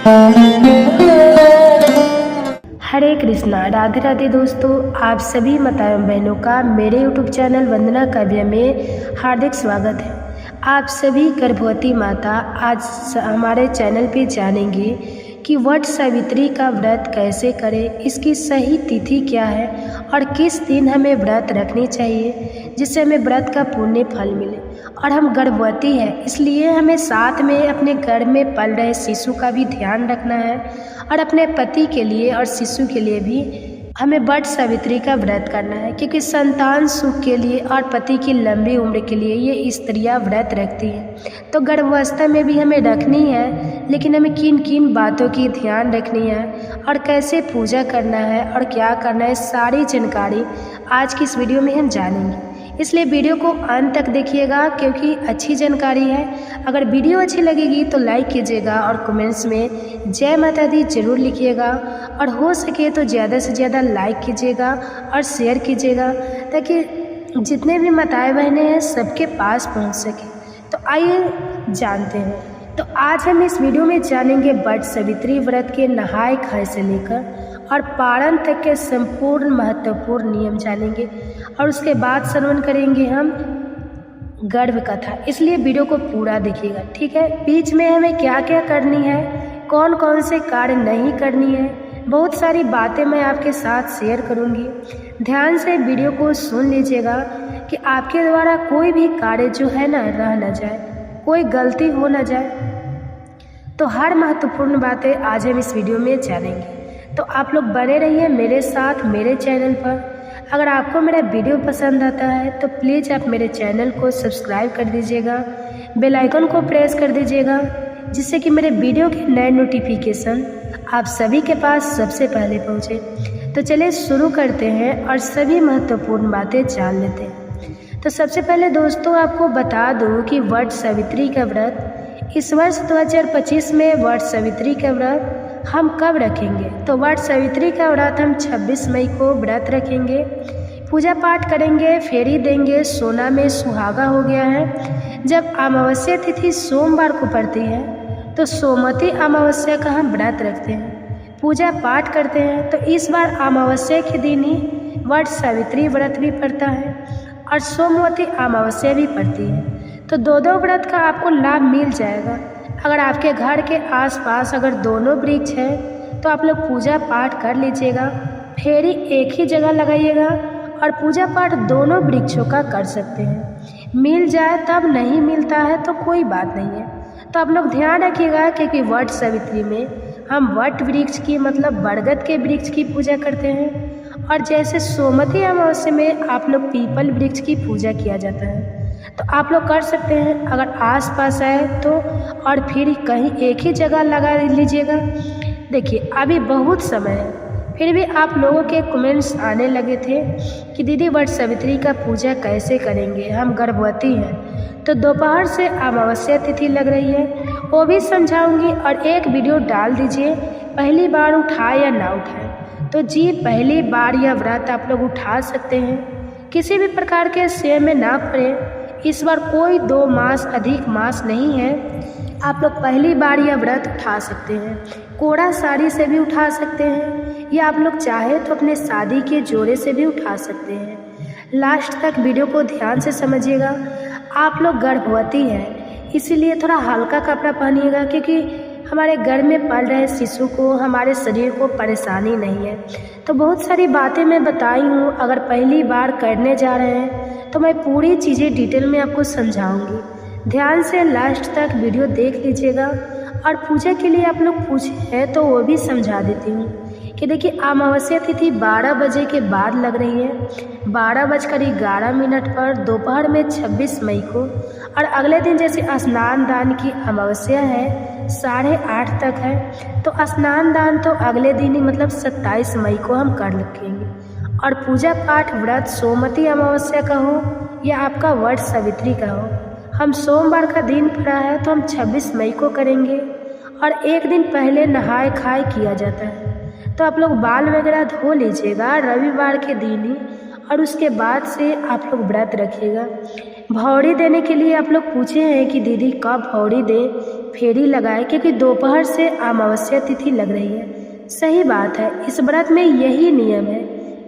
हरे कृष्णा, राधे राधे दोस्तों। आप सभी माताओं बहनों का मेरे यूट्यूब चैनल वंदना काव्य में हार्दिक स्वागत है। आप सभी गर्भवती माता आज हमारे चैनल पे जानेंगे कि वट सावित्री का व्रत कैसे करें, इसकी सही तिथि क्या है और किस दिन हमें व्रत रखनी चाहिए जिससे हमें व्रत का पुण्य फल मिले। और हम गर्भवती हैं, इसलिए हमें साथ में अपने गर्भ में पल रहे शिशु का भी ध्यान रखना है और अपने पति के लिए और शिशु के लिए भी हमें वट सावित्री का व्रत करना है, क्योंकि संतान सुख के लिए और पति की लंबी उम्र के लिए ये स्त्रियां व्रत रखती हैं। तो गर्भावस्था में भी हमें रखनी है, लेकिन हमें किन किन बातों की ध्यान रखनी है और कैसे पूजा करना है और क्या करना है, सारी जानकारी आज की इस वीडियो में हम जानेंगे। इसलिए वीडियो को अंत तक देखिएगा, क्योंकि अच्छी जानकारी है। अगर वीडियो अच्छी लगेगी तो लाइक कीजिएगा और कमेंट्स में जय माता दी जरूर लिखिएगा, और हो सके तो ज़्यादा से ज़्यादा लाइक कीजिएगा और शेयर कीजिएगा, ताकि जितने भी माताएं बहनें हैं सबके पास पहुंच सके। तो आइए जानते हैं। तो आज हम इस वीडियो में जानेंगे वट सावित्री व्रत के नहाय खाए से लेकर और पारण तक के संपूर्ण महत्वपूर्ण नियम जानेंगे, और उसके बाद श्रवण करेंगे हम गर्भ कथा। इसलिए वीडियो को पूरा देखिएगा, ठीक है। बीच में हमें क्या क्या करनी है, कौन कौन से कार्य नहीं करनी है, बहुत सारी बातें मैं आपके साथ शेयर करूंगी। ध्यान से वीडियो को सुन लीजिएगा कि आपके द्वारा कोई भी कार्य जो है ना रह ना जाए, कोई गलती हो ना जाए। तो हर महत्वपूर्ण बातें आज हम इस वीडियो में जानेंगे। तो आप लोग बने रहिए मेरे साथ मेरे चैनल पर। अगर आपको मेरा वीडियो पसंद आता है तो प्लीज़ आप मेरे चैनल को सब्सक्राइब कर दीजिएगा, बेल आइकन को प्रेस कर दीजिएगा, जिससे कि मेरे वीडियो के नए नोटिफिकेशन आप सभी के पास सबसे पहले पहुँचे। तो चलिए शुरू करते हैं और सभी महत्वपूर्ण बातें जान लेते हैं। तो सबसे पहले दोस्तों आपको बता दूँ कि वट सावित्री का व्रत इस वर्ष 2025 में वट सावित्री का व्रत हम कब रखेंगे। तो वट सावित्री का व्रत हम 26 मई को व्रत रखेंगे। पूजा पाठ करेंगे, फेरी देंगे। सोना में सुहागा हो गया है। जब अमावस्या तिथि सोमवार को पड़ती है तो सोमवती अमावस्या का हम व्रत रखते हैं, पूजा पाठ करते हैं। तो इस बार अमावस्या के दिन ही वट सावित्री व्रत भी पड़ता है और सोमवती अमावस्या भी पड़ती है। तो दो व्रत का आपको लाभ मिल जाएगा। अगर आपके घर के आसपास अगर दोनों वृक्ष हैं तो आप लोग पूजा पाठ कर लीजिएगा, फेरी एक ही जगह लगाइएगा और पूजा पाठ दोनों वृक्षों का कर सकते हैं। मिल जाए तब, नहीं मिलता है तो कोई बात नहीं है। तो आप लोग ध्यान रखिएगा, क्योंकि वट सावित्री में हम वट वृक्ष की मतलब बरगद के वृक्ष की पूजा करते हैं, और जैसे सोमवती अमावस्या में आप लोग पीपल वृक्ष की पूजा किया जाता है। तो आप लोग कर सकते हैं अगर आसपास है तो, और फिर कहीं एक ही जगह लगा लीजिएगा। देखिए अभी बहुत समय है, फिर भी आप लोगों के कमेंट्स आने लगे थे कि दीदी वट सावित्री का पूजा कैसे करेंगे, हम गर्भवती हैं। तो दोपहर से अमावस्या तिथि लग रही है, वो भी समझाऊंगी, और एक वीडियो डाल दीजिए पहली बार उठाए या ना उठाए। तो जी पहली बार यह व्रत आप लोग उठा सकते हैं, किसी भी प्रकार के सेम में ना पड़े। इस बार कोई 2 मास अधिक मास नहीं है, आप लोग पहली बार यह व्रत उठा सकते हैं। कोड़ा साड़ी से भी उठा सकते हैं, या आप लोग चाहे तो अपने शादी के जोड़े से भी उठा सकते हैं। लास्ट तक वीडियो को ध्यान से समझिएगा। आप लोग गर्भवती हैं, इसीलिए थोड़ा हल्का कपड़ा पहनिएगा, क्योंकि हमारे गर्भ में पल रहे शिशु को, हमारे शरीर को परेशानी नहीं है। तो बहुत सारी बातें मैं बताई हूँ। अगर पहली बार करने जा रहे हैं तो मैं पूरी चीज़ें डिटेल में आपको समझाऊंगी। ध्यान से लास्ट तक वीडियो देख लीजिएगा, और पूजा के लिए आप लोग पूछे हैं तो वो भी समझा देती हूँ कि देखिए अमावस्या तिथि 12 बजे के बाद लग रही है, 12:11 पर दोपहर में 26 मई को। और अगले दिन जैसे स्नान दान की अमावस्या है 8:30 तक है, तो स्नान दान तो अगले दिन ही मतलब 27 मई को हम कर रखेंगे। और पूजा पाठ व्रत सोमवती अमावस्या का हो या आपका वट सावित्री का हो, हम सोमवार का दिन पड़ा है तो हम 26 मई को करेंगे। और एक दिन पहले नहाए खाए किया जाता है। तो आप लोग बाल वगैरह धो लीजिएगा रविवार के दिन ही, और उसके बाद से आप लोग व्रत रखिएगा। भौरी देने के लिए आप लोग पूछे हैं कि दीदी कब भौरी दें, फेरी लगाए, क्योंकि दोपहर से अमावस्या तिथि लग रही है। सही बात है, इस व्रत में यही नियम है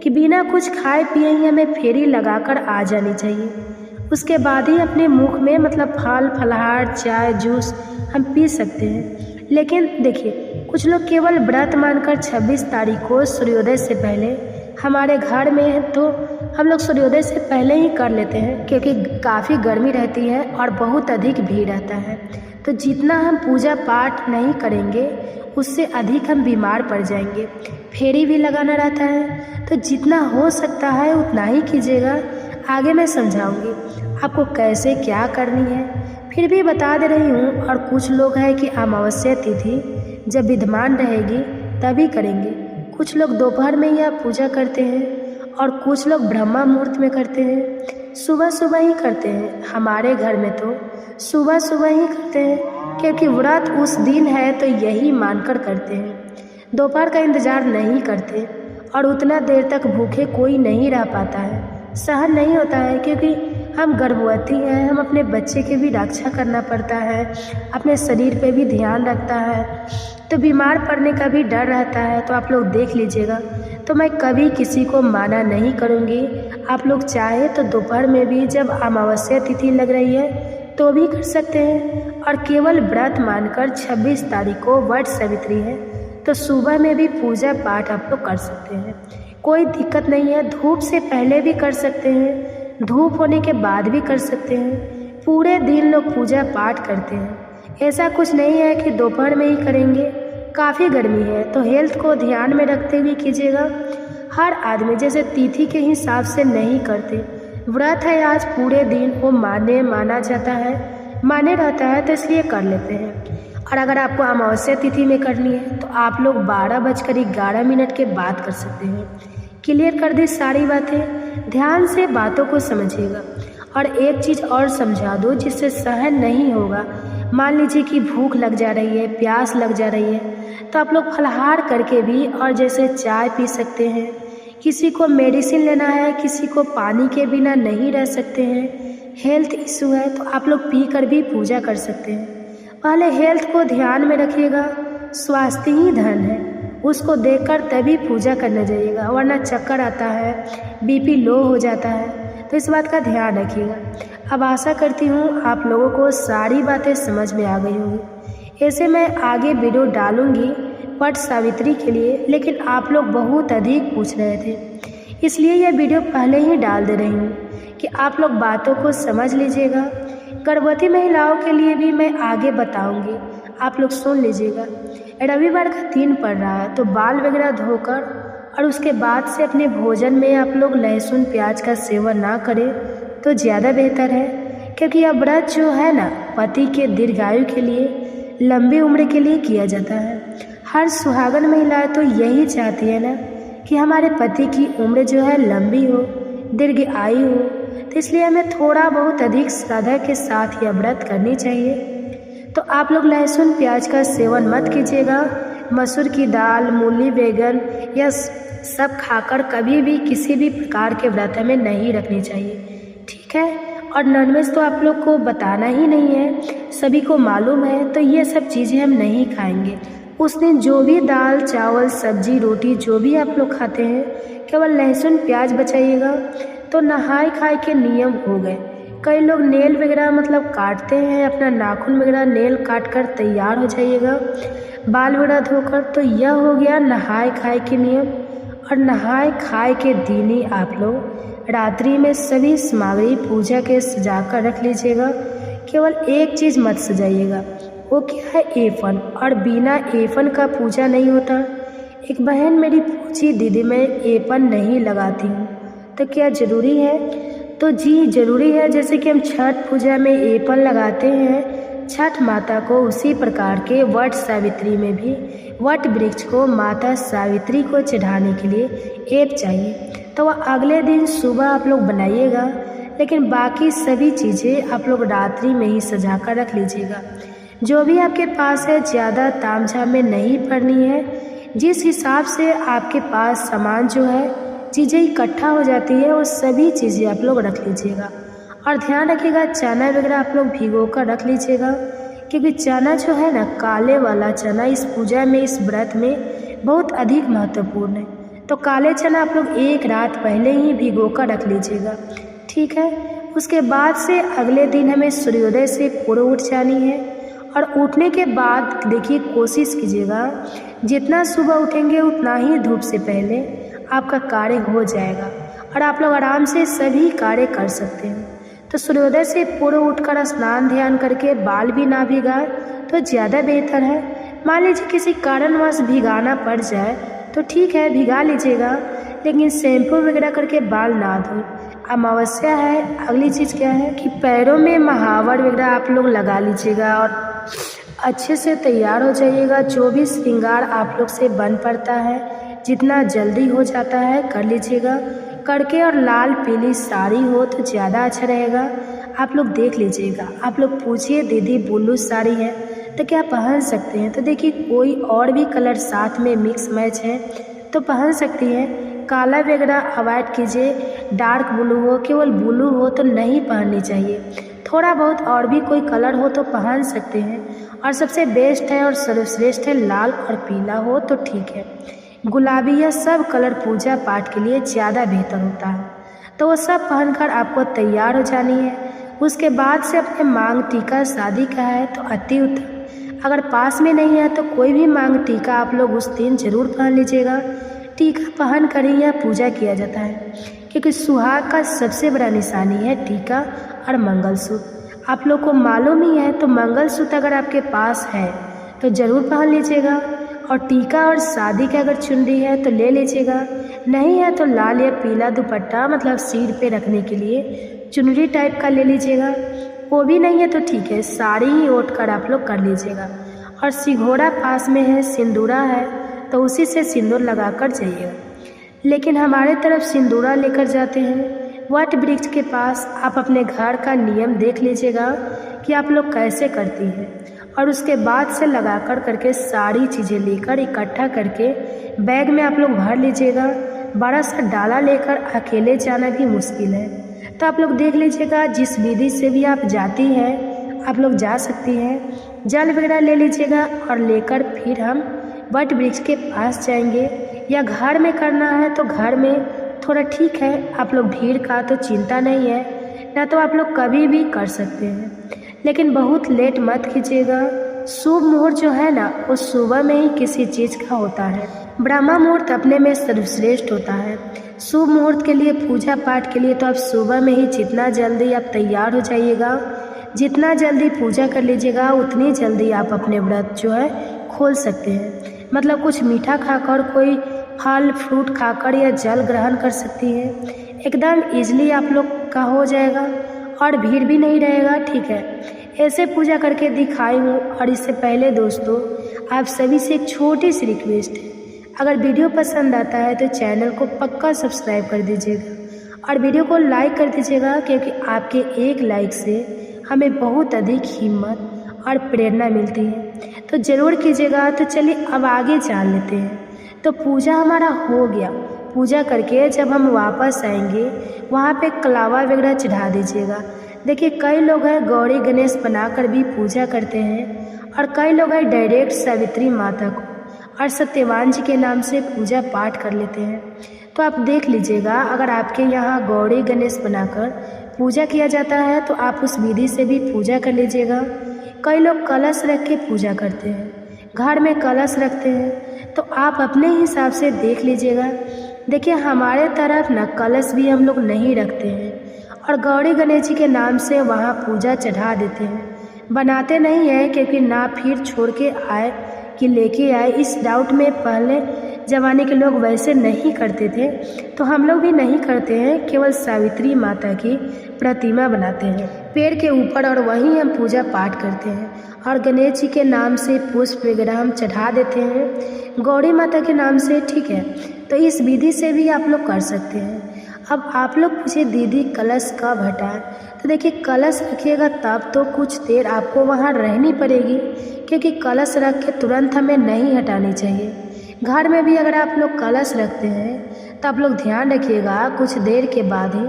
कि बिना कुछ खाए पिए ही हमें फेरी लगाकर आ जानी चाहिए। उसके बाद ही अपने मुख में मतलब फल फलहार चाय जूस हम पी सकते हैं। लेकिन देखिए, कुछ लोग केवल व्रत मानकर 26 तारीख को सूर्योदय से पहले, हमारे घर में है तो हम लोग सूर्योदय से पहले ही कर लेते हैं, क्योंकि काफ़ी गर्मी रहती है और बहुत अधिक भीड़ रहता है। तो जितना हम पूजा पाठ नहीं करेंगे उससे अधिक हम बीमार पड़ जाएंगे। फेरी भी लगाना रहता है, तो जितना हो सकता है उतना ही कीजिएगा। आगे मैं समझाऊंगी आपको कैसे क्या करनी है, फिर भी बता दे रही हूँ। और कुछ लोग हैं कि अमावस्या तिथि जब विद्यमान रहेगी तभी करेंगे। कुछ लोग दोपहर में ही आप पूजा करते हैं और कुछ लोग ब्रह्मा मुहूर्त में करते हैं, सुबह सुबह ही करते हैं। हमारे घर में तो सुबह सुबह ही करते हैं, क्योंकि व्रत उस दिन है तो यही मानकर करते हैं। दोपहर का इंतज़ार नहीं करते और उतना देर तक भूखे कोई नहीं रह पाता है, सहन नहीं होता है, क्योंकि हम गर्भवती हैं, हम अपने बच्चे की भी रक्षा करना पड़ता है, अपने शरीर पे भी ध्यान रखता है, तो बीमार पड़ने का भी डर रहता है। तो आप लोग देख लीजिएगा। तो मैं कभी किसी को माना नहीं करूँगी। आप लोग चाहे तो दोपहर में भी जब अमावस्या तिथि लग रही है तो भी कर सकते हैं, और केवल व्रत मानकर 26 तारीख को वट सावित्री है तो सुबह में भी पूजा पाठ आप लोग कर सकते हैं, कोई दिक्कत नहीं है। धूप से पहले भी कर सकते हैं, धूप होने के बाद भी कर सकते हैं। पूरे दिन लोग पूजा पाठ करते हैं, ऐसा कुछ नहीं है कि दोपहर में ही करेंगे। काफ़ी गर्मी है तो हेल्थ को ध्यान में रखते हुए कीजिएगा। हर आदमी जैसे तिथि के हिसाब से नहीं करते। व्रत है आज पूरे दिन, वो माना जाता है, माने रहता है, तो इसलिए कर लेते हैं। और अगर आपको अमावस्या तिथि में करनी है तो आप लोग 12:11 के बाद कर सकते हैं। क्लियर कर दी सारी बातें, ध्यान से बातों को समझिएगा। और एक चीज़ और समझा दो जिससे सहन नहीं होगा। मान लीजिए कि भूख लग जा रही है, प्यास लग जा रही है, तो आप लोग फलाहार करके भी और जैसे चाय पी सकते हैं। किसी को मेडिसिन लेना है, किसी को पानी के बिना नहीं रह सकते हैं, हेल्थ इशू है, तो आप लोग पी कर भी पूजा कर सकते हैं। पहले हेल्थ को ध्यान में रखिएगा, स्वास्थ्य ही धन है, उसको देखकर तभी पूजा करने जाइएगा, वरना चक्कर आता है, बीपी लो हो जाता है। तो इस बात का ध्यान रखिएगा। अब आशा करती हूँ आप लोगों को सारी बातें समझ में आ गई होंगी। ऐसे मैं आगे वीडियो डालूँगी वट सावित्री के लिए, लेकिन आप लोग बहुत अधिक पूछ रहे थे, इसलिए यह वीडियो पहले ही डाल दे रही हूँ कि आप लोग बातों को समझ लीजिएगा। गर्भवती महिलाओं के लिए भी मैं आगे बताऊँगी, आप लोग सुन लीजिएगा। रविवार का दिन पड़ रहा है तो बाल वगैरह धोकर और उसके बाद से अपने भोजन में आप लोग लहसुन प्याज का सेवन ना करें तो ज़्यादा बेहतर है, क्योंकि यह व्रत जो है ना पति के दीर्घायु के लिए, लंबी उम्र के लिए किया जाता है। हर सुहागन महिला तो यही चाहती है ना कि हमारे पति की उम्र जो है लंबी हो, दीर्घ आयु हो, तो इसलिए हमें थोड़ा बहुत अधिक श्रद्धा के साथ यह व्रत करनी चाहिए। तो आप लोग लहसुन प्याज का सेवन मत कीजिएगा। मसूर की दाल, मूली, बैगन यह सब खाकर कभी भी किसी भी प्रकार के व्रत में नहीं रखनी चाहिए, ठीक है। और नॉनवेज तो आप लोग को बताना ही नहीं है, सभी को मालूम है, तो ये सब चीज़ें हम नहीं खाएंगे। उस दिन जो भी दाल चावल सब्जी रोटी जो भी आप लोग खाते हैं, केवल लहसुन प्याज बचाइएगा। तो नहाए खाए के नियम हो गए। कई लोग नेल वगैरह मतलब काटते हैं, अपना नाखून वगैरह नेल काट कर तैयार हो जाइएगा, बाल वगैरह धोकर। तो यह हो गया नहाए खाए के नियम। और नहाए खाए के दिन ही आप लोग रात्रि में सभी सामग्री पूजा के सजा कर रख लीजिएगा। केवल एक चीज़ मत सजाइएगा, वो क्या है, एफन। और बिना एफन का पूजा नहीं होता। एक बहन मेरी पूछी, दीदी मैं एफन नहीं लगाती हूँ तो क्या ज़रूरी है? तो जी ज़रूरी है। जैसे कि हम छठ पूजा में एपन लगाते हैं छठ माता को, उसी प्रकार के वट सावित्री में भी वट वृक्ष को माता सावित्री को चढ़ाने के लिए एप चाहिए। तो वह अगले दिन सुबह आप लोग बनाइएगा, लेकिन बाकी सभी चीज़ें आप लोग रात्रि में ही सजा कर रख लीजिएगा। जो भी आपके पास है, ज़्यादा तामझाम में नहीं पड़नी है। जिस हिसाब से आपके पास सामान जो है चीज़ें इकट्ठा हो जाती है, वो सभी चीज़ें आप लोग रख लीजिएगा। और ध्यान रखिएगा चना वगैरह आप लोग भिगो कर रख लीजिएगा, क्योंकि चना जो है ना, काले वाला चना इस पूजा में, इस व्रत में बहुत अधिक महत्वपूर्ण है। तो काले चना आप लोग एक रात पहले ही भिगो कर रख लीजिएगा, ठीक है। उसके बाद से अगले दिन हमें सूर्योदय से पूर्व उठ जानी है। और उठने के बाद देखिए कोशिश कीजिएगा जितना सुबह उठेंगे उतना ही धूप से पहले आपका कार्य हो जाएगा और आप लोग आराम से सभी कार्य कर सकते हैं। तो सूर्योदय से पूर्व उठकर स्नान ध्यान करके बाल भी ना भिगाए तो ज़्यादा बेहतर है। मान लीजिए किसी कारणवश भिगाना पड़ जाए तो ठीक है, भिगा लीजिएगा, लेकिन शैम्पू वगैरह करके बाल ना धोए। अमावस्या है। अगली चीज़ क्या है कि पैरों में महावर वगैरह आप लोग लगा लीजिएगा और अच्छे से तैयार हो जाइएगा। जो भी श्रृंगार आप लोग से बन पड़ता है, जितना जल्दी हो जाता है कर लीजिएगा करके। और लाल पीली साड़ी हो तो ज़्यादा अच्छा रहेगा। आप लोग देख लीजिएगा, आप लोग पूछिए दीदी ब्लू साड़ी है तो क्या पहन सकते हैं, तो देखिए कोई और भी कलर साथ में मिक्स मैच है तो पहन सकती हैं। काला वगैरह अवॉइड कीजिए, डार्क ब्लू हो, केवल ब्लू हो तो नहीं पहननी चाहिए। थोड़ा बहुत और भी कोई कलर हो तो पहन सकते हैं। और सबसे बेस्ट है और सर्वश्रेष्ठ है लाल और पीला हो तो ठीक है। गुलाबी या सब कलर पूजा पाठ के लिए ज़्यादा बेहतर होता है। तो वो सब पहनकर आपको तैयार हो जानी है। उसके बाद से अपने मांग टीका शादी का है तो अति उत्तम। अगर पास में नहीं है तो कोई भी मांग टीका आप लोग उस दिन जरूर पहन लीजिएगा। टीका पहन कर ही यह पूजा किया जाता है, क्योंकि सुहाग का सबसे बड़ा निशानी है टीका और मंगलसूत्र। आप लोग को मालूम ही है, तो मंगलसूत्र अगर आपके पास है तो ज़रूर पहन लीजिएगा। और टीका और शादी का अगर चुनरी है तो ले लीजिएगा, नहीं है तो लाल या पीला दुपट्टा मतलब सिर पे रखने के लिए चुनरी टाइप का ले लीजिएगा। वो भी नहीं है तो ठीक है, साड़ी ही ओढ़ कर आप लोग कर लीजिएगा। और सिघोड़ा पास में है, सिंदूरा है तो उसी से सिंदूर लगा कर जाइएगा। लेकिन हमारे तरफ सिंदूरा लेकर जाते हैं वट वृक्ष के पास। आप अपने घर का नियम देख लीजिएगा कि आप लोग कैसे करती हैं, और उसके बाद से लगा कर करके सारी चीज़ें लेकर इकट्ठा करके बैग में आप लोग भर लीजिएगा। बड़ा सा डाला लेकर अकेले जाना भी मुश्किल है, तो आप लोग देख लीजिएगा जिस विधि से भी आप जाती हैं आप लोग जा सकती हैं। जल वगैरह ले लीजिएगा और लेकर फिर हम वट वृक्ष के पास जाएंगे। या घर में करना है तो घर में थोड़ा ठीक है, आप लोग भीड़ का तो चिंता नहीं है, ना तो आप लोग कभी भी कर सकते हैं, लेकिन बहुत लेट मत कीजिएगा। शुभ मुहूर्त जो है ना वो सुबह में ही किसी चीज़ का होता है। ब्रह्मा मुहूर्त अपने में सर्वश्रेष्ठ होता है। शुभ मुहूर्त के लिए पूजा पाठ के लिए तो आप सुबह में ही जितना जल्दी आप तैयार हो जाइएगा, जितना जल्दी पूजा कर लीजिएगा उतनी जल्दी आप अपने व्रत जो है खोल सकते हैं। मतलब कुछ मीठा खाकर, कोई फल फ्रूट खाकर या जल ग्रहण कर सकती है। एकदम इजली आप लोग का हो जाएगा और भीड़ भी नहीं रहेगा, ठीक है। ऐसे पूजा करके दिखाई हूँ। और इससे पहले दोस्तों आप सभी से एक छोटी सी रिक्वेस्ट है, अगर वीडियो पसंद आता है तो चैनल को पक्का सब्सक्राइब कर दीजिएगा और वीडियो को लाइक कर दीजिएगा, क्योंकि आपके एक लाइक से हमें बहुत अधिक हिम्मत और प्रेरणा मिलती है। तो ज़रूर कीजिएगा। तो चलिए अब आगे जान लेते हैं। तो पूजा हमारा हो गया। पूजा करके जब हम वापस आएंगे वहाँ पे कलावा वगैरह चढ़ा दीजिएगा। देखिए कई लोग हैं गौरी गणेश बनाकर भी पूजा करते हैं, और कई लोग हैं डायरेक्ट सावित्री माता को और सत्यवान जी के नाम से पूजा पाठ कर लेते हैं। तो आप देख लीजिएगा, अगर आपके यहाँ गौरी गणेश बनाकर पूजा किया जाता है तो आप उस विधि से भी पूजा कर लीजिएगा। कई लोग कलश रख के पूजा करते हैं, घर में कलश रखते हैं, तो आप अपने हिसाब से देख लीजिएगा। देखिए हमारे तरफ ना कलश भी हम लोग नहीं रखते हैं, और गौरी गणेश जी के नाम से वहाँ पूजा चढ़ा देते हैं, बनाते नहीं हैं, क्योंकि ना फिर छोड़ के आए कि लेके आए, इस डाउट में पहले ज़माने के लोग वैसे नहीं करते थे, तो हम लोग भी नहीं करते हैं। केवल सावित्री माता की प्रतिमा बनाते हैं पेड़ के ऊपर और वहीं हम पूजा पाठ करते हैं, और गणेश जी के नाम से पुष्प वगैरह हम चढ़ा देते हैं गौरी माता के नाम से, ठीक है। तो इस विधि से भी आप लोग कर सकते हैं। अब आप लोग पूछे दीदी कलश कब हटाएं, तो देखिए कलश रखिएगा तब तो कुछ देर आपको वहाँ रहनी पड़ेगी, क्योंकि कलश रख के तुरंत हमें नहीं हटानी चाहिए। घर में भी अगर आप लोग कलश रखते हैं तो आप लोग ध्यान रखिएगा कुछ देर के बाद ही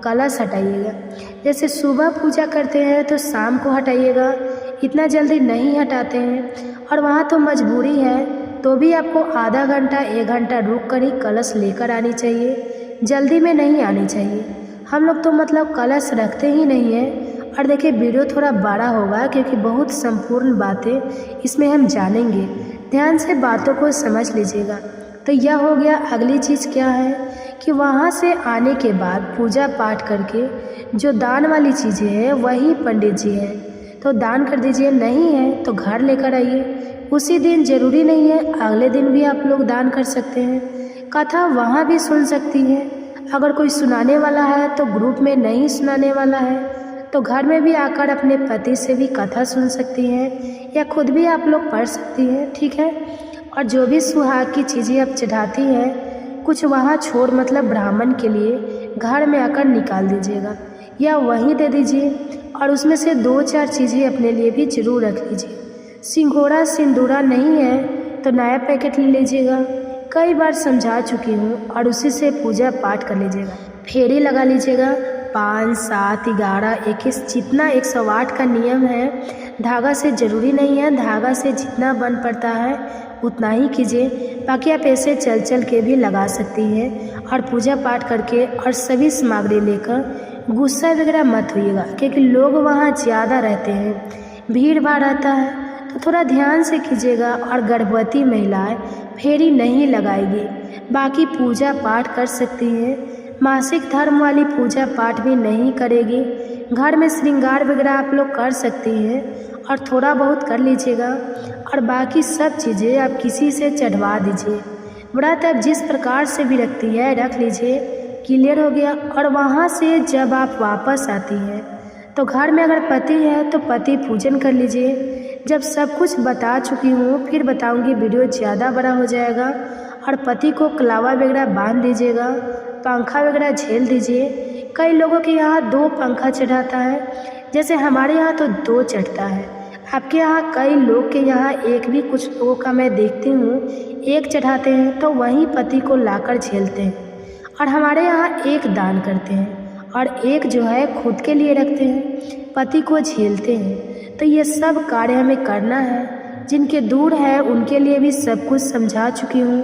कलश हटाइएगा। जैसे सुबह पूजा करते हैं तो शाम को हटाइएगा, इतना जल्दी नहीं हटाते हैं। और वहाँ तो मजबूरी है तो भी आपको आधा घंटा 1 घंटा रुक कर ही कलश लेकर आनी चाहिए, जल्दी में नहीं आनी चाहिए। हम लोग तो मतलब कलश रखते ही नहीं हैं। और देखिए वीडियो थोड़ा बड़ा होगा क्योंकि बहुत संपूर्ण बातें इसमें हम जानेंगे, ध्यान से बातों को समझ लीजिएगा। तो यह हो गया। अगली चीज़ क्या है कि वहाँ से आने के बाद पूजा पाठ करके जो दान वाली चीज़ें हैं वही पंडित जी हैं तो दान कर दीजिए, नहीं है तो घर लेकर आइए। उसी दिन ज़रूरी नहीं है, अगले दिन भी आप लोग दान कर सकते हैं। कथा वहाँ भी सुन सकती हैं। अगर कोई सुनाने वाला है तो ग्रुप में नहीं सुनाने वाला है तो घर में भी आकर अपने पति से भी कथा सुन सकती हैं या खुद भी आप लोग पढ़ सकती हैं, ठीक है। और जो भी सुहाग की चीज़ें आप चढ़ाती हैं कुछ वहाँ छोड़ मतलब ब्राह्मण के लिए घर में आकर निकाल दीजिएगा या वहीं दे दीजिए। और उसमें से 2-4 चीज़ें अपने लिए भी जरूर रख लीजिए। सिंघोड़ा सिंदूरा नहीं है तो नया पैकेट ले लीजिएगा, कई बार समझा चुकी हूँ। और उसी से पूजा पाठ कर लीजिएगा, फेरी लगा लीजिएगा। 5, 7, 11, 21 जितना 108 का नियम है। धागा से ज़रूरी नहीं है, धागा से जितना बन पड़ता है उतना ही कीजिए। बाकी आप ऐसे चल चल के भी लगा सकती हैं। और पूजा पाठ करके और सभी सामग्री लेकर गुस्सा वगैरह मत होइएगा क्योंकि लोग वहाँ ज़्यादा रहते हैं, भीड़ भाड़ रहता है तो थोड़ा ध्यान से कीजिएगा। और गर्भवती महिलाएं फेरी नहीं लगाएगी, बाकी पूजा पाठ कर सकती हैं। मासिक धर्म वाली पूजा पाठ भी नहीं करेगी। घर में श्रृंगार वगैरह आप लोग कर सकती हैं और थोड़ा बहुत कर लीजिएगा। और बाकी सब चीज़ें आप किसी से चढ़वा दीजिए। व्रत आप जिस प्रकार से भी रखती है रख लीजिए, क्लियर हो गया। और वहाँ से जब आप वापस आती हैं तो घर में अगर पति है तो पति पूजन कर लीजिए। जब सब कुछ बता चुकी हूँ फिर बताऊँगी, वीडियो ज़्यादा बड़ा हो जाएगा। और पति को कलावा वगैरह बांध दीजिएगा, पंखा वगैरह झेल दीजिए। कई लोगों के यहाँ 2 पंखा चढ़ाता है, जैसे हमारे यहाँ तो 2 चढ़ता है। आपके यहाँ कई लोग के यहाँ एक भी कुछ लोगों का मैं देखती हूँ 1 चढ़ाते हैं तो वहीं पति को लाकर झेलते हैं। और हमारे यहाँ 1 दान करते हैं और 1 जो है खुद के लिए रखते हैं, पति को झेलते हैं। तो ये सब कार्य हमें करना है। जिनके दूर है उनके लिए भी सब कुछ समझा चुकी हूँ।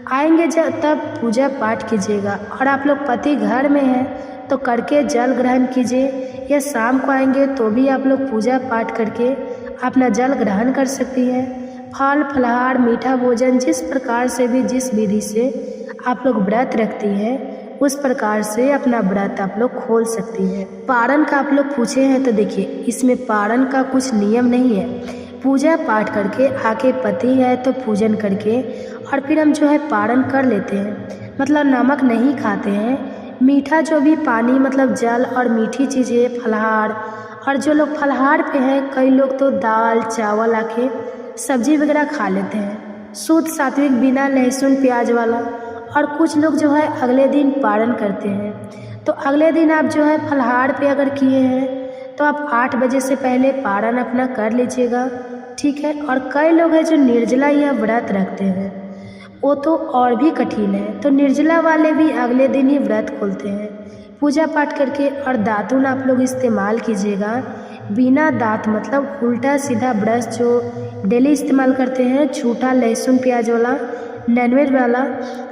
आएंगे जब तब पूजा पाठ कीजिएगा। और आप लोग पति घर में हैं तो करके जल ग्रहण कीजिए, या शाम को आएंगे तो भी आप लोग पूजा पाठ करके अपना जल ग्रहण कर सकती हैं। फल फलहार मीठा भोजन जिस प्रकार से भी जिस विधि से आप लोग व्रत रखती हैं उस प्रकार से अपना व्रत आप लोग खोल सकती हैं। पारण का आप लोग पूछे हैं तो देखिए इसमें पारण का कुछ नियम नहीं है। पूजा पाठ करके आके पति है तो पूजन करके और फिर हम जो है पारण कर लेते हैं, मतलब नमक नहीं खाते हैं। मीठा जो भी पानी मतलब जल और मीठी चीज़ें फलहार, और जो लोग फलहार पे हैं कई लोग तो दाल चावल आके सब्जी वगैरह खा लेते हैं, शुद्ध सात्विक बिना लहसुन प्याज वाला। और कुछ लोग जो है अगले दिन पारण करते हैं। तो अगले दिन आप जो है फलहार पे अगर किए हैं तो आप 8 बजे से पहले पारण अपना कर लीजिएगा, ठीक है। और कई लोग हैं जो निर्जला या व्रत रखते हैं, वो तो और भी कठिन है। तो निर्जला वाले भी अगले दिन ही व्रत खोलते हैं पूजा पाठ करके। और दातुन आप लोग इस्तेमाल कीजिएगा, बिना दांत मतलब उल्टा सीधा ब्रश जो डेली इस्तेमाल करते हैं, झूठा लहसुन प्याज वाला नॉनवेज वाला,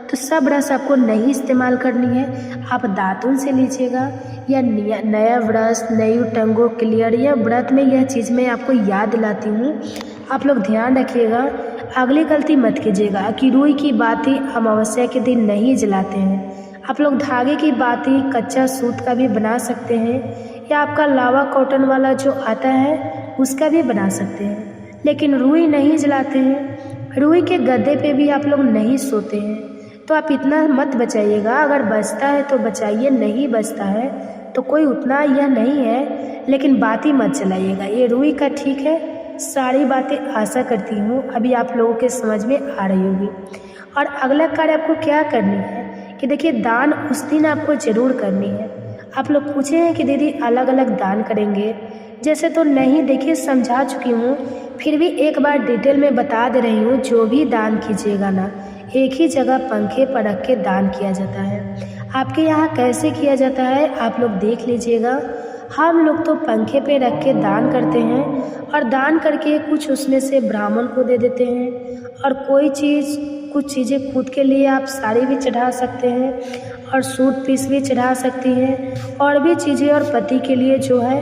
तो सब ब्रश आपको नहीं इस्तेमाल करनी है। आप दातुन से लीजिएगा या नया ब्रश नई टंगो क्लियर। या व्रत में यह चीज़ मैं आपको याद दिलाती हूँ, आप लोग ध्यान रखिएगा। अगली गलती मत कीजिएगा कि रुई की बाती अमावस्या के दिन नहीं जलाते हैं। आप लोग धागे की बाती कच्चा सूत का भी बना सकते हैं, या आपका लावा कॉटन वाला जो आता है उसका भी बना सकते हैं, लेकिन रुई नहीं जलाते हैं। रुई के गद्दे पे भी आप लोग नहीं सोते हैं। तो आप इतना मत बचाइएगा, अगर बचता है तो बचाइए, नहीं बचता है तो कोई उतना यह नहीं है, लेकिन बाती मत जलाइएगा। ये रुई का ठीक है। सारी बातें आशा करती हूँ अभी आप लोगों के समझ में आ रही होगी। और अगला कार्य आपको क्या करनी है कि देखिए दान उस दिन आपको ज़रूर करनी है। आप लोग पूछे हैं कि दीदी अलग अलग दान करेंगे, जैसे तो नहीं, देखिए समझा चुकी हूँ, फिर भी एक बार डिटेल में बता दे रही हूँ। जो भी दान कीजिएगा ना एक ही जगह पंखे पर रख के दान किया जाता है। आपके यहाँ कैसे किया जाता है आप लोग देख लीजिएगा। हम लोग तो पंखे पे रख के दान करते हैं और दान करके कुछ उसमें से ब्राह्मण को दे देते हैं, और कुछ चीज़ें खुद के लिए आप साड़ी भी चढ़ा सकते हैं और सूट पीस भी चढ़ा सकती हैं, और भी चीज़ें, और पति के लिए जो है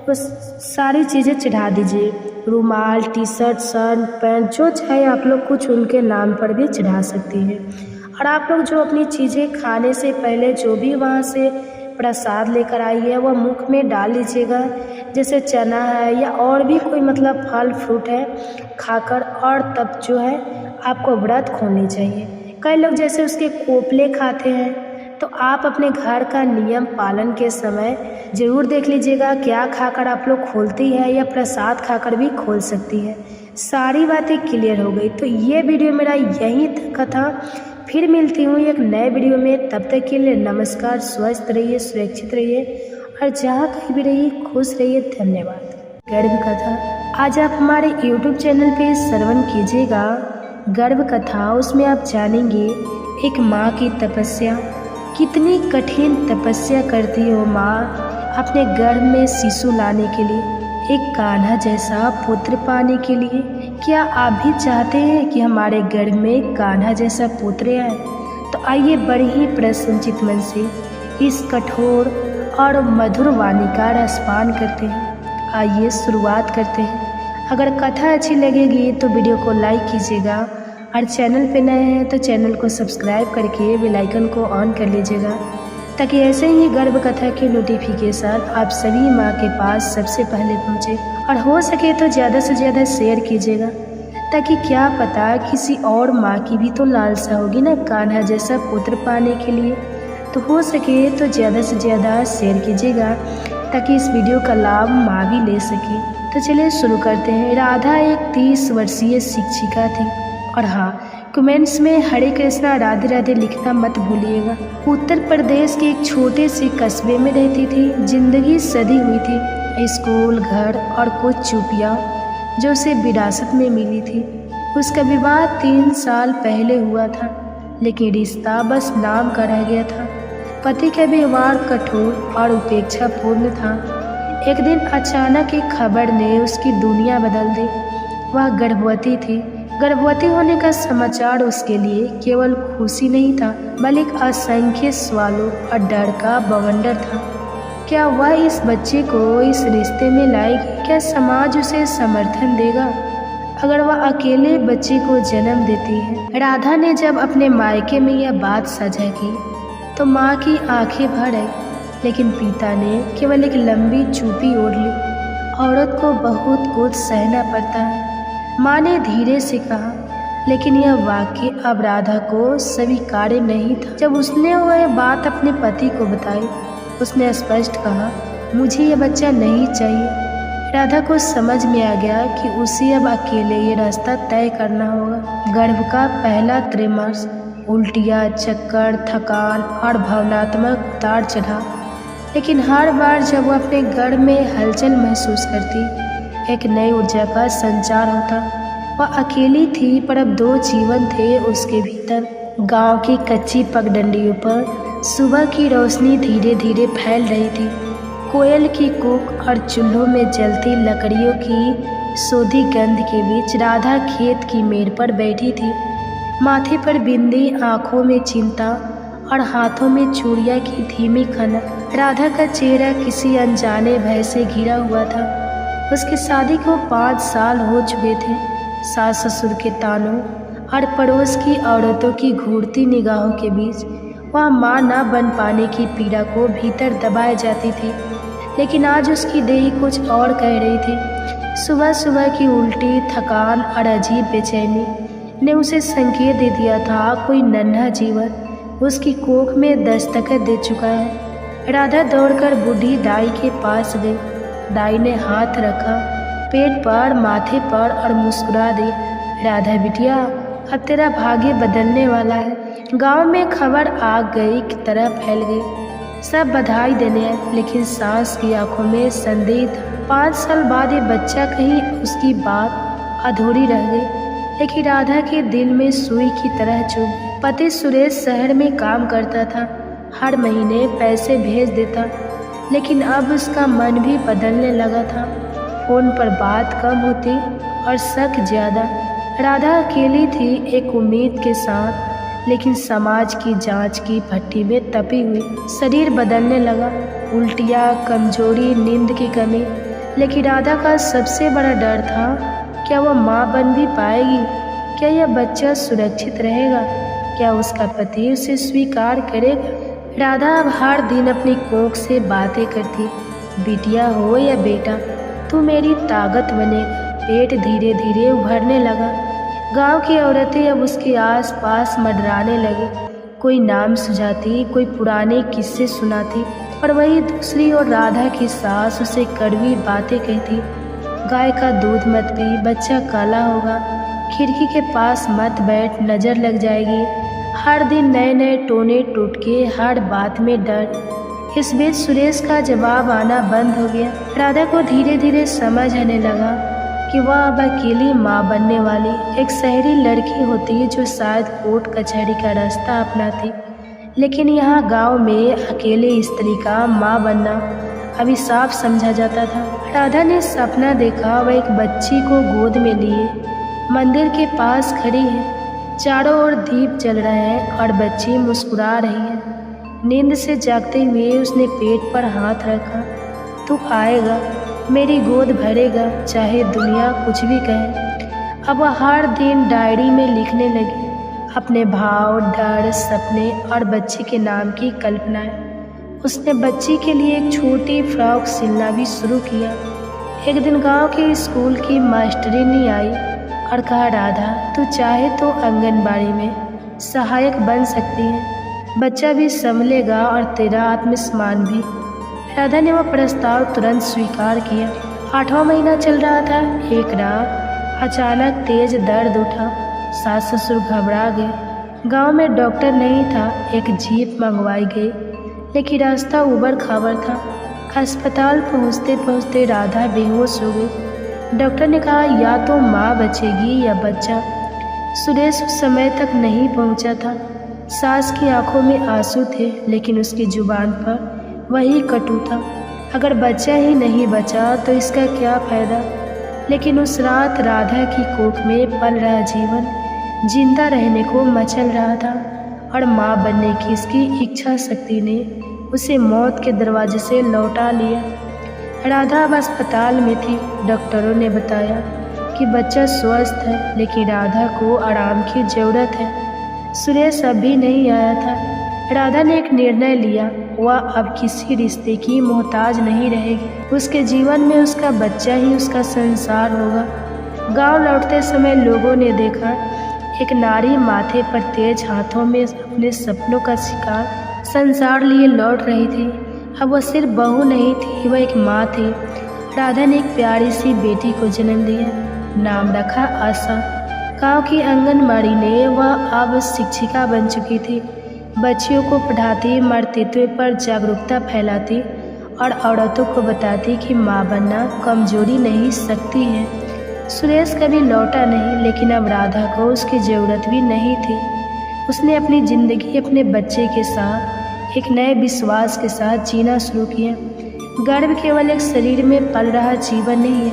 वो सारी चीज़ें चढ़ा दीजिए। रुमाल, टी शर्ट, शर्ट, पैंट, जो चाहे आप लोग कुछ उनके नाम पर भी चढ़ा सकती हैं। और आप लोग जो अपनी चीज़ें खाने से पहले जो भी वहाँ से प्रसाद लेकर आई है वह मुख में डाल लीजिएगा, जैसे चना है या और भी कोई मतलब फल फ्रूट है खाकर, और तब जो है आपको व्रत खोलनी चाहिए। कई लोग जैसे उसके कोपले खाते हैं, तो आप अपने घर का नियम पालन के समय ज़रूर देख लीजिएगा क्या खाकर आप लोग खोलती है, या प्रसाद खाकर भी खोल सकती है। सारी बातें क्लियर हो गई। तो ये वीडियो मेरा यहीं तक का था। फिर मिलती हूँ एक नए वीडियो में, तब तक के लिए नमस्कार। स्वस्थ रहिए, सुरक्षित रहिए, और जहाँ कहीं भी रहिए खुश रहिए। धन्यवाद। गर्भ कथा आज आप हमारे YouTube चैनल पे श्रवण कीजिएगा। गर्भ कथा, उसमें आप जानेंगे एक माँ की तपस्या, कितनी कठिन तपस्या करती हो माँ अपने गर्भ में शिशु लाने के लिए, एक कान्हा जैसा पुत्र पाने के लिए। क्या आप भी चाहते हैं कि हमारे गर्भ में कान्हा जैसा पुत्र आए? तो आइए बड़े ही प्रसन्नचित मन से इस कठोर और मधुर वाणी का रसपान करते हैं। आइए शुरुआत करते हैं। अगर कथा अच्छी लगेगी तो वीडियो को लाइक कीजिएगा, और चैनल पे नए हैं तो चैनल को सब्सक्राइब करके बेल आइकन को ऑन कर लीजिएगा, ताकि ऐसे ही गर्भ कथा के नोटिफिकेशन आप सभी माँ के पास सबसे पहले पहुँचे। और हो सके तो ज़्यादा से ज़्यादा शेयर कीजिएगा, ताकि क्या पता किसी और माँ की भी तो लालसा होगी ना कान्हा जैसा पुत्र पाने के लिए। तो हो सके तो ज़्यादा से ज़्यादा शेयर कीजिएगा, ताकि इस वीडियो का लाभ माँ भी ले सके। तो चलिए शुरू करते हैं। राधा एक 30 वर्षीय शिक्षिका थी। और हाँ, कमेंट्स में हरे कृष्णा राधे राधे लिखना मत भूलिएगा। उत्तर प्रदेश के एक छोटे से कस्बे में रहती थी। जिंदगी सदी हुई थी। स्कूल, घर और कुछ चुपियाँ जो उसे विरासत में मिली थी। उसका विवाह 3 साल पहले हुआ था, लेकिन रिश्ता बस नाम का रह गया था। पति का व्यवहार कठोर और उपेक्षापूर्ण था। एक दिन अचानक एक खबर ने उसकी दुनिया बदल दी। वह गर्भवती थी। गर्भवती होने का समाचार उसके लिए केवल खुशी नहीं था, बल्कि असंख्य सवालों और डर का बवंडर था। क्या वह इस बच्चे को इस रिश्ते में लाएगी? क्या समाज उसे समर्थन देगा अगर वह अकेले बच्चे को जन्म देती है? राधा ने जब अपने मायके में यह बात साझा की तो माँ की आंखें भर आई, लेकिन पिता ने केवल एक लंबी चुप्पी ओढ़ ली। औरत को बहुत कुछ सहना पड़ता है, माँ ने धीरे से कहा, लेकिन यह वाक्य अब राधा को स्वीकार्य नहीं था। जब उसने वह बात अपने पति को बताई, उसने स्पष्ट कहा, मुझे यह बच्चा नहीं चाहिए। राधा को समझ में आ गया कि उसे अब अकेले ये रास्ता तय करना होगा। गर्भ का पहला त्रैमास उल्टियाँ, चक्कर, थकान और भावनात्मक उतार चढ़ा, लेकिन हर बार जब वो अपने गर्भ में हलचल महसूस करती, एक नई ऊर्जा का संचार होता। वह अकेली थी, पर अब 2 जीवन थे उसके भीतर। गांव की कच्ची पगडंडियों पर सुबह की रोशनी धीरे धीरे फैल रही थी। कोयल की कूक और चूल्हों में जलती लकड़ियों की सोधी गंध के बीच राधा खेत की मेड़ पर बैठी थी। माथे पर बिंदी, आंखों में चिंता और हाथों में चूड़ियाँ की धीमी खनक। राधा का चेहरा किसी अनजाने भय से घिरा हुआ था। उसकी शादी को 5 साल हो चुके थे। सास ससुर के तानों और पड़ोस की औरतों की घूरती निगाहों के बीच वह माँ न बन पाने की पीड़ा को भीतर दबाए जाती थी। लेकिन आज उसकी देही कुछ और कह रही थी। सुबह सुबह की उल्टी, थकान और अजीब बेचैनी ने उसे संकेत दे दिया था कोई नन्हा जीवन उसकी कोख में दस्तखत दे चुका है। राधा दौड़कर बूढ़ी दाई के पास गई। दाई ने हाथ रखा पेट पर, माथे पर और मुस्कुरा दी। राधा बिटिया, अब तेरा भाग्य बदलने वाला है। गांव में खबर आग गई की तरह फैल गई। सब बधाई देने हैं, लेकिन सास की आंखों में संदेह था। 5 साल बाद ये बच्चा, कहीं उसकी बात अधूरी रह गई। लेकिन राधा के दिल में सुई की तरह चुभ। पति सुरेश शहर में काम करता था। हर महीने पैसे भेज देता, लेकिन अब उसका मन भी बदलने लगा था। फ़ोन पर बात कम होती और शक ज़्यादा। राधा अकेली थी एक उम्मीद के साथ, लेकिन समाज की जांच की भट्टी में तपी हुई। शरीर बदलने लगा, उल्टियाँ, कमजोरी, नींद की कमी। लेकिन राधा का सबसे बड़ा डर था, क्या वह माँ बन भी पाएगी? क्या यह बच्चा सुरक्षित रहेगा? क्या उसका पति उसे स्वीकार करेगा? राधा अब हर दिन अपनी कोख से बातें करती, बिटिया हो या बेटा, तू मेरी ताकत बनेगा। पेट धीरे धीरे उभरने लगा। गांव की औरतें अब उसके आस पास मंडराने लगी। कोई नाम सुझाती, कोई पुराने किस्से सुनाती, और वही दूसरी ओर राधा की सास उसे कड़वी बातें कहती। गाय का दूध मत पी, बच्चा काला होगा, खिड़की के पास मत बैठ, नज़र लग जाएगी। हर दिन नए नए टोने टोटके, हर बात में डर। इस बीच सुरेश का जवाब आना बंद हो गया। राधा को धीरे धीरे समझ आने लगा कि वह अब अकेली माँ बनने वाली एक शहरी लड़की होती जो शायद कोर्ट कचहरी का रास्ता अपनाती, लेकिन यहाँ गांव में अकेले स्त्री का माँ बनना अभी साफ समझा जाता था। राधा ने सपना देखा, वह एक बच्ची को गोद में लिए मंदिर के पास खड़ी है। चारों ओर दीप जल रहे हैं और बच्ची मुस्कुरा रही है। नींद से जागते हुए उसने पेट पर हाथ रखा। तू आएगा, मेरी गोद भरेगा, चाहे दुनिया कुछ भी कहे। अब वह हर दिन डायरी में लिखने लगी अपने भाव, डर, सपने और बच्ची के नाम की कल्पनाएं। उसने बच्ची के लिए एक छोटी फ्रॉक सिलना भी शुरू किया। एक दिन गांव के स्कूल की मास्टरनी आई और कहा, राधा, तू चाहे तो आंगनबाड़ी में सहायक बन सकती है, बच्चा भी संभलेगा और तेरा आत्मसम्मान भी। राधा ने वह प्रस्ताव तुरंत स्वीकार किया। 8वां महीना चल रहा था। एक रात अचानक तेज दर्द उठा। सास ससुर घबरा गए। गांव में डॉक्टर नहीं था। एक जीप मंगवाई गई, लेकिन रास्ता उबड़ खाबड़ था। अस्पताल पहुंचते पहुंचते राधा बेहोश हो गई। डॉक्टर ने कहा, या तो माँ बचेगी या बच्चा। सुरेश उस समय तक नहीं पहुंचा था। सास की आंखों में आंसू थे, लेकिन उसकी जुबान पर वही कटु था, अगर बच्चा ही नहीं बचा तो इसका क्या फ़ायदा। लेकिन उस रात राधा की कोख में पल रहा जीवन जिंदा रहने को मचल रहा था, और माँ बनने की इसकी इच्छा शक्ति ने उसे मौत के दरवाजे से लौटा लिया। राधा अब अस्पताल में थी। डॉक्टरों ने बताया कि बच्चा स्वस्थ है, लेकिन राधा को आराम की ज़रूरत है। सुरेश अभी नहीं आया था। राधा ने एक निर्णय लिया, वह अब किसी रिश्ते की मोहताज नहीं रहेगी। उसके जीवन में उसका बच्चा ही उसका संसार होगा। गांव लौटते समय लोगों ने देखा, एक नारी माथे पर तेज हाथों में अपने सपनों का शिकार संसार लिए लौट रही थी। अब वह सिर्फ बहू नहीं थी, वह एक माँ थी। राधा ने एक प्यारी सी बेटी को जन्म दिया, नाम रखा आशा। गांव की आंगनबाड़ी ने वह अब शिक्षिका बन चुकी थी। बच्चियों को पढ़ाती, मातृत्व पर जागरूकता फैलाती और औरतों को बताती कि माँ बनना कमजोरी नहीं, शक्ति है। सुरेश कभी लौटा नहीं, लेकिन अब राधा को उसकी ज़रूरत भी नहीं थी। उसने अपनी ज़िंदगी अपने बच्चे के साथ एक नए विश्वास के साथ जीना शुरू किया। गर्भ केवल एक शरीर में पल रहा जीवन नहीं है,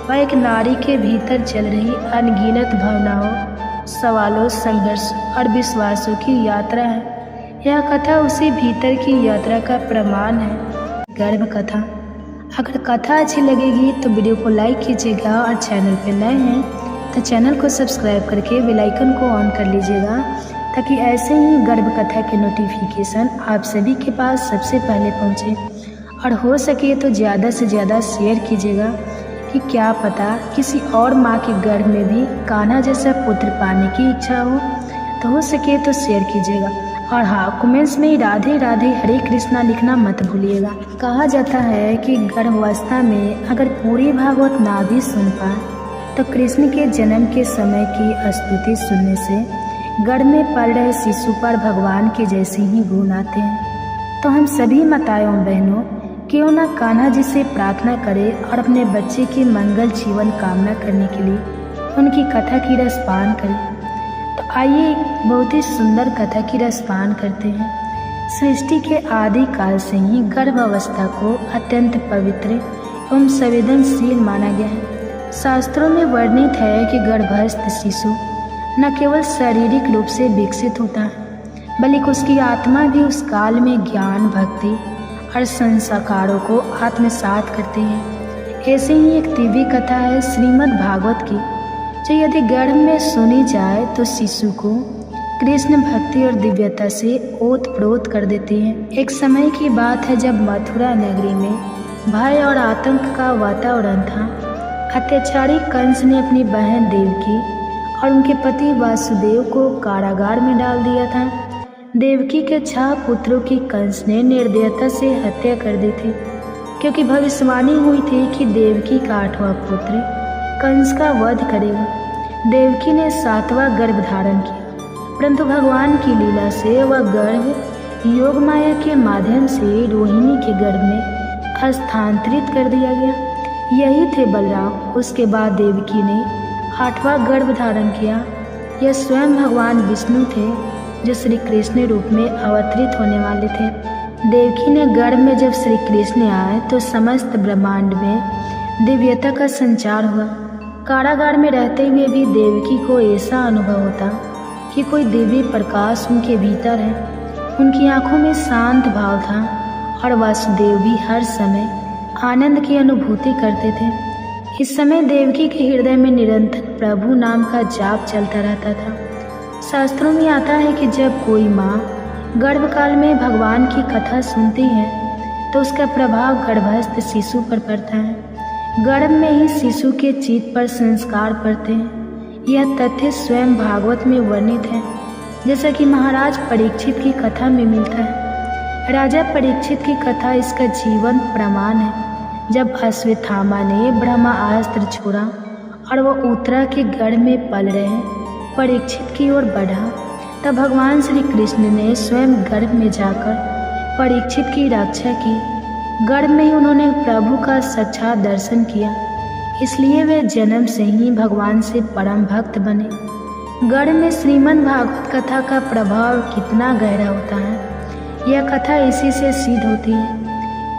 वह एक नारी के भीतर चल रही अनगिनत भावनाओं, सवालों, संघर्ष और विश्वासों की यात्रा है। यह कथा उसी भीतर की यात्रा का प्रमाण है। गर्भ कथा। अगर कथा अच्छी लगेगी तो वीडियो को लाइक कीजिएगा, और चैनल पर नए हैं तो चैनल को सब्सक्राइब करके बेल आइकन को ऑन कर लीजिएगा, ताकि ऐसे ही गर्भ कथा के नोटिफिकेशन आप सभी के पास सबसे पहले पहुंचे। और हो सके तो ज़्यादा से ज़्यादा शेयर कीजिएगा, कि क्या पता किसी और माँ के गर्भ में भी कान्हा जैसा पुत्र पाने की इच्छा हो सके तो शेयर कीजिएगा। और हाँ, कमेंट्स में राधे राधे हरे कृष्णा लिखना मत भूलिएगा। कहा जाता है कि गर्भावस्था में अगर पूरी भागवत ना भी सुन पाए तो कृष्ण के जन्म के समय की स्तुति सुनने से गर्भ में पल रहे शिशु पर भगवान के जैसे ही गुण आते हैं। तो हम सभी माताओं बहनों क्यों ना कान्हा जी से प्रार्थना करें और अपने बच्चे के मंगल जीवन कामना करने के लिए उनकी कथा की रसपान करें। तो आइए एक बहुत ही सुंदर कथा की रसपान करते हैं। सृष्टि के आदि काल से ही गर्भ अवस्था को अत्यंत पवित्र एवं संवेदनशील माना गया है। शास्त्रों में वर्णित है कि गर्भस्थ शिशु न केवल शारीरिक रूप से विकसित होता है, बल्कि उसकी आत्मा भी उस काल में ज्ञान, भक्ति और संस्कारों को आत्मसात करती है। ऐसे ही एक दिव्य कथा है श्रीमद् भागवत की, जो यदि गर्भ में सुनी जाए तो शिशु को कृष्ण भक्ति और दिव्यता से ओत-प्रोत कर देती है। एक समय की बात है जब मथुरा नगरी में भय और आतंक का वातावरण था। अत्याचारी कंस ने अपनी बहन देवकी और उनके पति वासुदेव को कारागार में डाल दिया था। देवकी के 6 पुत्रों की कंस ने निर्दयता से हत्या कर दी थी, क्योंकि भविष्यवाणी हुई थी कि देवकी का 8वां पुत्र कंस का वध करेगा। देवकी ने 7वां गर्भ धारण किया, परंतु भगवान की लीला से वह गर्भ योग माया के माध्यम से रोहिणी के गर्भ में स्थानांतरित कर दिया गया। यही थे बलराम। उसके बाद देवकी ने 8वां गर्भ धारण किया। यह स्वयं भगवान विष्णु थे, जो श्री कृष्ण रूप में अवतरित होने वाले थे। देवकी ने गर्भ में जब श्री कृष्ण आए तो समस्त ब्रह्मांड में दिव्यता का संचार हुआ। कारागार में रहते हुए भी देवकी को ऐसा अनुभव होता कि कोई दिव्य प्रकाश उनके भीतर है। उनकी आंखों में शांत भाव था और वासुदेव भी हर समय आनंद की अनुभूति करते थे। इस समय देवकी के हृदय में निरंतर प्रभु नाम का जाप चलता रहता था। शास्त्रों में आता है कि जब कोई माँ गर्भकाल में भगवान की कथा सुनती है तो उसका प्रभाव गर्भस्थ शिशु पर पड़ता है। गर्भ में ही शिशु के चित्त पर संस्कार पड़ते हैं। यह तथ्य स्वयं भागवत में वर्णित है, जैसा कि महाराज परीक्षित की कथा में मिलता है। राजा परीक्षित की कथा इसका जीवन प्रमाण है। जब अश्वत्थामा ने ब्रह्मास्त्र छोड़ा और वह उत्तरा के गर्भ में पल रहे परीक्षित की ओर बढ़ा, तब भगवान श्री कृष्ण ने स्वयं गर्भ में जाकर परीक्षित की रक्षा की। गर्भ में ही उन्होंने प्रभु का साक्षात दर्शन किया, इसलिए वे जन्म से ही भगवान से परम भक्त बने। गर्भ में श्रीमद् भागवत कथा का प्रभाव कितना गहरा होता है, यह कथा इसी से सिद्ध होती है।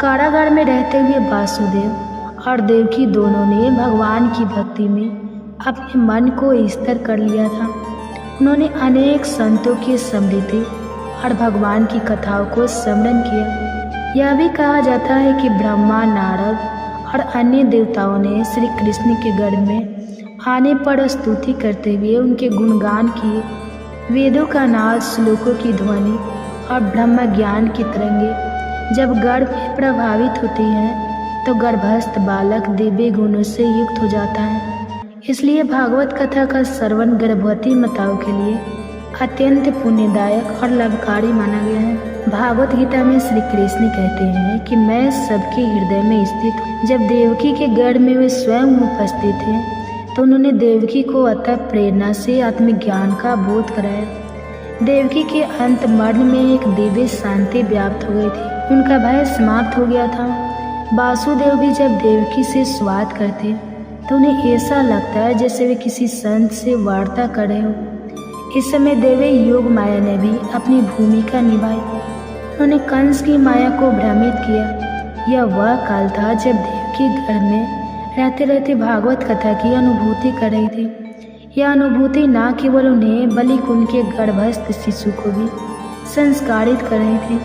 कारागार में रहते हुए वासुदेव और देवकी दोनों ने भगवान की भक्ति में अपने मन को स्थिर कर लिया था। उन्होंने अनेक संतों की स्मृति और भगवान की कथाओं को स्मरण किया। यह भी कहा जाता है कि ब्रह्मा, नारद और अन्य देवताओं ने श्री कृष्ण के गर्भ में आने पर स्तुति करते हुए उनके गुणगान किए। वेदों का नाद, श्लोकों की ध्वनि और ब्रह्म ज्ञान की तरंगे जब गर्भ में प्रभावित होती हैं तो गर्भस्थ बालक दिव्य गुणों से युक्त हो जाता है। इसलिए भागवत कथा का श्रवण गर्भवती माताओं के लिए अत्यंत पुण्यदायक और लाभकारी माना गया है। भागवत गीता में श्री कृष्ण कहते हैं कि मैं सबके हृदय में स्थित हूँ। जब देवकी के गर्भ में वे स्वयं उपस्थित थे तो उन्होंने देवकी को अतः प्रेरणा से आत्मज्ञान का बोध कराया। देवकी के अंत मरण में एक दिव्य शांति व्याप्त हो गई थी। उनका भय समाप्त हो गया था। वासुदेव भी जब देवकी से संवाद करते तो उन्हें ऐसा लगता है जैसे वे किसी संत से वार्ता कर रहे हो। इस समय देवी योग माया ने भी अपनी भूमिका निभाई। उन्होंने कंस की माया को भ्रमित किया। यह वह काल था जब देवकी गर्भ में रहते रहते भागवत कथा की अनुभूति कर रही थी। यह अनुभूति न केवल उन्हें बल्कि उनके गर्भस्थ शिशु को भी संस्कारित कर रही थी।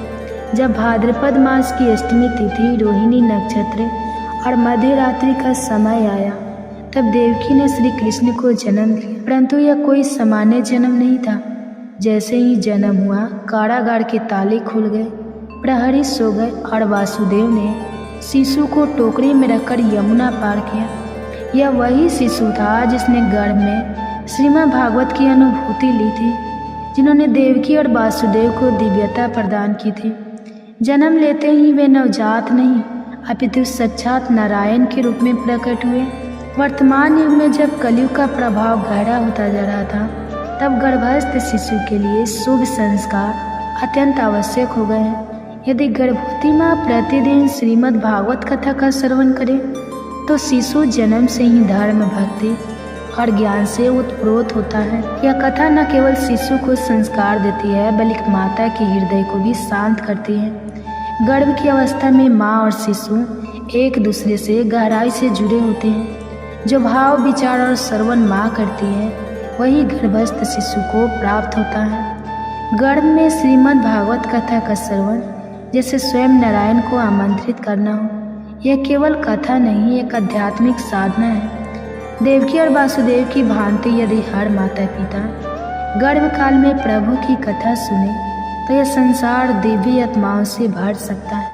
जब भाद्रपद मास की अष्टमी तिथि, रोहिणी नक्षत्र और मध्य रात्रि का समय आया तब देवकी ने श्री कृष्ण को जन्म दिया। परंतु यह कोई सामान्य जन्म नहीं था। जैसे ही जन्म हुआ कारागार के ताले खुल गए, प्रहरी सो गए और वासुदेव ने शिशु को टोकरी में रखकर यमुना पार किया। यह वही शिशु था जिसने गर्भ में श्रीमद् भागवत की अनुभूति ली थी, जिन्होंने देवकी और वासुदेव को दिव्यता प्रदान की थी। जन्म लेते ही वे नवजात नहीं अपितु साक्षात नारायण के रूप में प्रकट हुए। वर्तमान युग में जब कलयुग का प्रभाव गहरा होता जा रहा था तब गर्भस्थ शिशु के लिए शुभ संस्कार अत्यंत आवश्यक हो गए हैं। यदि गर्भवती माँ प्रतिदिन श्रीमद् भागवत कथा का श्रवण करे तो शिशु जन्म से ही धर्म, भक्ति और ज्ञान से उत्प्रोत होता है। यह कथा न केवल शिशु को संस्कार देती है बल्कि माता के हृदय को भी शांत करती है। गर्भ की अवस्था में माँ और शिशु एक दूसरे से गहराई से जुड़े होते हैं। जो भाव विचार और श्रवण माँ करती है वही गर्भस्थ शिशु को प्राप्त होता है। गर्भ में श्रीमद् भागवत कथा का श्रवण जैसे स्वयं नारायण को आमंत्रित करना हो। यह केवल कथा नहीं, एक आध्यात्मिक साधना है। देवकी और वासुदेव की भांति यदि हर माता पिता गर्भकाल में प्रभु की कथा सुने तो यह संसार दिव्य आत्माओं से भर सकता है।